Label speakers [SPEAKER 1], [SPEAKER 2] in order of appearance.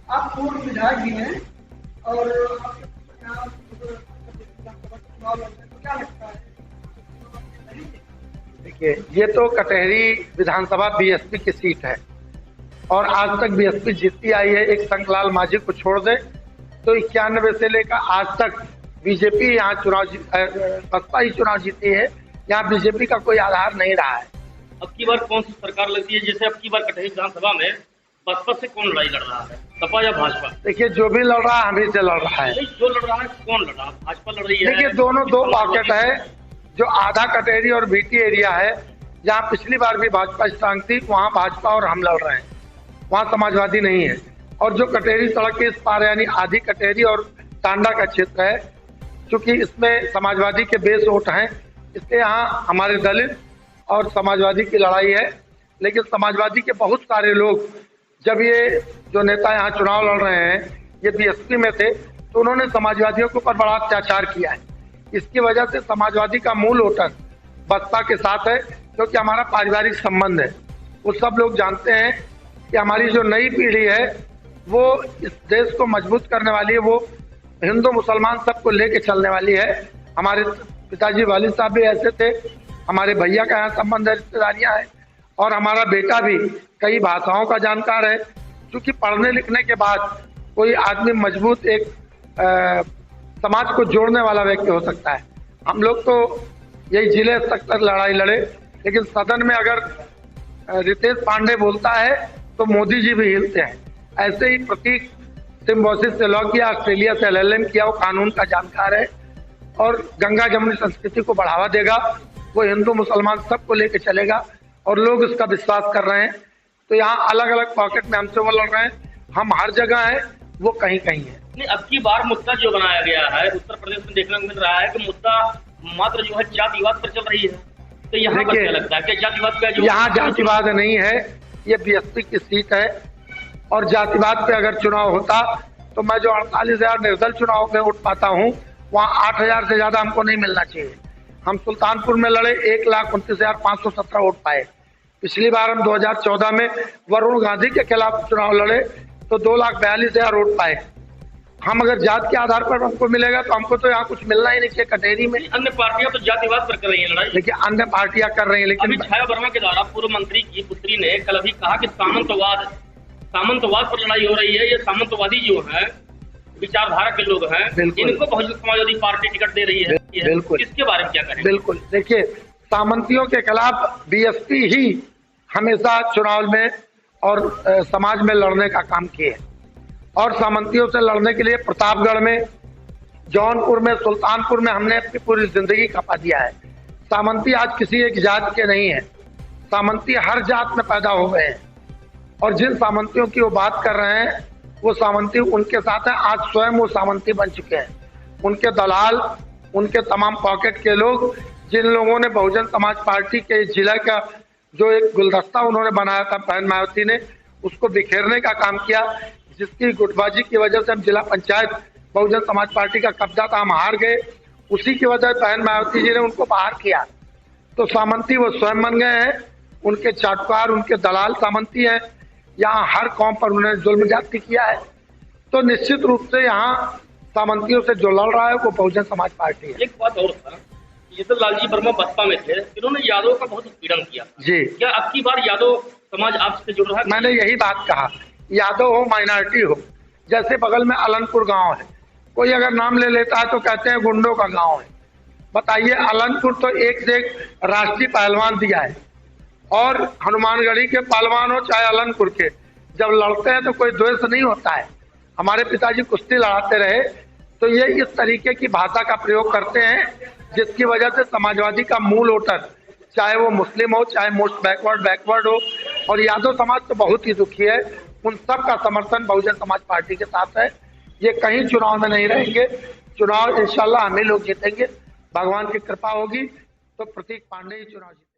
[SPEAKER 1] आप पूर्व विधायक भी हैं और यहाँ चुनाव लड़ते हैं, तो क्या लगता है?
[SPEAKER 2] देखिए, ये तो कटहरी विधानसभा बीएसपी की सीट है और आज तक बीएसपी जीतती आई है। एक शंकरलाल माझी को छोड़ दे तो 91 से लेकर आज तक बीजेपी यहाँ बसपा ही चुनाव जीती है। यहाँ बीजेपी का कोई आधार नहीं रहा है।
[SPEAKER 3] अब की बार कौन सी सरकार लगती है? जैसे अब की बार कटहरी विधानसभा में बसपा से कौन लड़ाई लड़ रहा है, सपा या भाजपा?
[SPEAKER 2] देखिए, जो भी लड़ रहा है हम ही से लड़ रहा है।
[SPEAKER 3] जो लड़ रहा है कौन लड़ रहा है? भाजपा लड़ रही है।
[SPEAKER 2] देखिए, दोनों दो पॉकेट है। जो आधा कटहरी और बीटी एरिया है, जहाँ पिछली बार भी भाजपा स्ट्रांग थी, वहाँ भाजपा और हम लड़ रहे हैं, वहाँ समाजवादी नहीं है। और जो कटहरी सड़क के इस पार यानी आधी कटहरी और टांडा का क्षेत्र है, चूंकि इसमें समाजवादी के बेस वोट हैं, इसलिए यहाँ हमारे दलित और समाजवादी की लड़ाई है। लेकिन समाजवादी के बहुत सारे लोग, जब ये जो नेता यहाँ चुनाव लड़ रहे हैं ये बीएसपी में थे, तो उन्होंने समाजवादियों के ऊपर बड़ा अत्याचार किया है। इसकी वजह से समाजवादी का मूल वोटर बसपा के साथ है, क्योंकि हमारा पारिवारिक संबंध है। वो सब लोग जानते हैं कि हमारी जो नई पीढ़ी है वो इस देश को मजबूत करने वाली है, वो हिंदू मुसलमान सबको लेके चलने वाली है। हमारे पिताजी वालिद साहब भी ऐसे थे, हमारे भैया का यहाँ संबंध है, रिश्तेदारियाँ हैं, और हमारा बेटा भी कई भाषाओं का जानकार है। क्योंकि पढ़ने लिखने के बाद कोई आदमी मजबूत एक समाज को जोड़ने वाला व्यक्ति हो सकता है। हम लोग तो यही जिले तक लड़ाई लड़े, लेकिन सदन में अगर रितेश पांडे बोलता है तो मोदी जी भी हिलते हैं। ऐसे ही प्रतीक सिम्बोसिस से लॉ किया, ऑस्ट्रेलिया से LLM किया, वो कानून का जानकार है और गंगा जमुनी संस्कृति को बढ़ावा देगा। वो हिंदू मुसलमान सबको लेके चलेगा और लोग उसका विश्वास कर रहे हैं। तो यहाँ अलग अलग पॉकेट में हमसे वो लड़ रहे हैं, हम हर जगह हैं, वो कहीं कहीं है।
[SPEAKER 3] नहीं, अब की बार मुद्दा जो बनाया गया है उत्तर प्रदेश में देखने को मिल रहा है कि मुद्दा मात्र जो है जातिवाद पर चल रही है। तो यहाँ पर क्या लगता है कि जातिवाद का
[SPEAKER 2] यहाँ जातिवाद नहीं है, ये बीएसपी की सीट है। और जातिवाद पे अगर चुनाव होता तो मैं जो 48,000 निर्दल चुनाव में वोट पाता हूँ, वहाँ 8,000 से ज्यादा हमको नहीं मिलना चाहिए। हम सुल्तानपुर में लड़े, 1,29,517 वोट पाए। पिछली बार हम 2014 में वरुण गांधी के खिलाफ चुनाव लड़े तो 2,42,000 वोट पाए। हम अगर जात के आधार पर हमको मिलेगा तो हमको तो यहाँ कुछ मिलना ही नहीं चाहिए कटहरी में।
[SPEAKER 3] अन्य पार्टियां तो जातिवाद पर कर रही है लड़ाई।
[SPEAKER 2] देखिए, अन्य पार्टियां कर रही है, लेकिन
[SPEAKER 3] छाया वर्मा के द्वारा पूर्व मंत्री की पुत्री ने कल अभी कहा कि सामंतवाद पर लड़ाई हो रही है। ये सामंतवादी जो है विचारधारा के लोग हैं, इनको बहुजन समाजवादी पार्टी टिकट दे रही है।
[SPEAKER 2] बिल्कुल,
[SPEAKER 3] इसके बारे में क्या करें?
[SPEAKER 2] बिल्कुल, देखिए, सामंतियों के खिलाफ बीएसपी ही हमेशा चुनाव में और समाज में लड़ने का काम किए। और सामंतियों से लड़ने के लिए प्रतापगढ़ में, जौनपुर में, सुल्तानपुर में हमने अपनी पूरी जिंदगी खपा दिया है। सामंती आज किसी एक जात के नहीं है, सामंती हर जात में पैदा हो गए हैं। और जिन सामंतियों की वो बात कर रहे हैं वो सामंती उनके साथ हैं, आज स्वयं वो सामंती बन चुके हैं। उनके दलाल, उनके तमाम पॉकेट के लोग, जिन लोगों ने बहुजन समाज पार्टी के जिला का जो एक गुलदस्ता उन्होंने बनाया था बहन मायावती ने, उसको बिखेरने का काम किया, जिसकी गुटबाजी की वजह से हम जिला पंचायत बहुजन समाज पार्टी का कब्जा था, हम हार गए। उसी की वजह से बहन मायावती जी ने उनको बाहर किया। तो सामंती वो स्वयं बन गए हैं, उनके चाटुकार, उनके दलाल सामंती हैं। यहाँ हर कौम पर उन्होंने जुल्म ज्यादती किया है। तो निश्चित रूप से यहाँ सामंतियों से जो लड़ रहा है वो बहुजन समाज पार्टी है।
[SPEAKER 3] एक बात और था, जीतन लालजी वर्मा बसपा में थे, इन्होंने यादव का बहुत उत्पीड़न किया
[SPEAKER 2] जी।
[SPEAKER 3] क्या अब की बार यादव समाज आपसे जुड़ रहा है?
[SPEAKER 2] मैंने यही बात कहा, यादव हो माइनॉरिटी हो, जैसे बगल में अलनपुर गांव है, कोई अगर नाम ले लेता है तो कहते हैं गुंडों का गांव है। बताइए, अलनपुर तो एक से एक राष्ट्रीय पहलवान दिया है, और हनुमानगढ़ी के पहलवान हो चाहे अलनपुर के, जब लड़ते हैं तो कोई द्वेष नहीं होता है। हमारे पिताजी कुश्ती लड़ाते रहे, तो ये इस तरीके की भाषा का प्रयोग करते हैं जिसकी वजह से समाजवादी का मूल वोटर, चाहे वो मुस्लिम हो चाहे मोस्ट बैकवर्ड हो, और यादव समाज तो बहुत ही दुखी है। उन सब का समर्थन बहुजन समाज पार्टी के साथ है। ये कहीं चुनाव में नहीं रहेंगे, चुनाव इंशाल्लाह हम ही लोग जीतेंगे, भगवान की कृपा होगी तो प्रतीक पांडे ही चुनाव जीतेंगे।